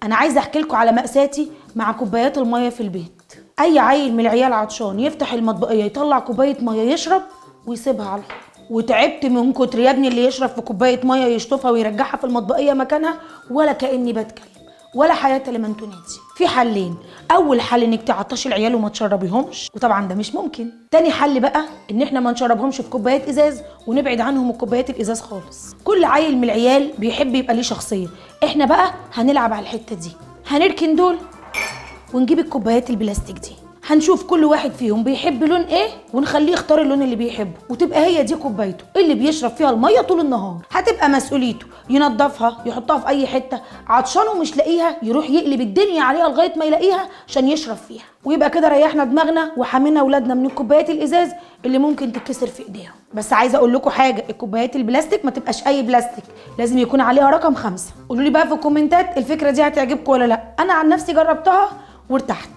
انا عايزه احكي لكم على مأساتي مع كوبايات الميه في البيت. اي عيل من العيال عطشان يفتح المطبقيه يطلع كوبايه ميه يشرب ويسيبها على الحوض. وتعبت من كتر يا ابني اللي يشرب في كوبايه ميه يشطفها ويرجعها في المطبقيه مكانها ولا كاني بتكلم ولا حياه لمن تنادي. في حلين، اول حل انك تعطشي العيال وما تشربيهمش، وطبعا ده مش ممكن. تاني حل بقى ان احنا ما نشربهمش في كوبايات ازاز ونبعد عنهم الكوبايات الازاز خالص. كل عيل من العيال بيحب يبقى ليه شخصيه، احنا بقى هنلعب على الحته دي، هنركن دول ونجيب الكوبايات البلاستيك دي، هنشوف كل واحد فيهم بيحب لون ايه ونخليه يختار اللون اللي بيحبه، وتبقى هي دي كوبايته اللي بيشرب فيها الميه طول النهار. هتبقى مسؤوليته ينظفها، يحطها في اي حته، عطشان ومش لاقيها يروح يقلب الدنيا عليها لغايه ما يلاقيها عشان يشرب فيها. ويبقى كده ريحنا دماغنا وحمينا اولادنا من الكوبايات الازاز اللي ممكن تتكسر في ايديهم. بس عايزه اقول لكم حاجه، الكوبايات البلاستيك ما تبقاش اي بلاستيك، لازم يكون عليها رقم 5. قولوا لي بقى في الكومنتات الفكره دي هتعجبكم ولا لا. انا عن نفسي جربتها وارتحت.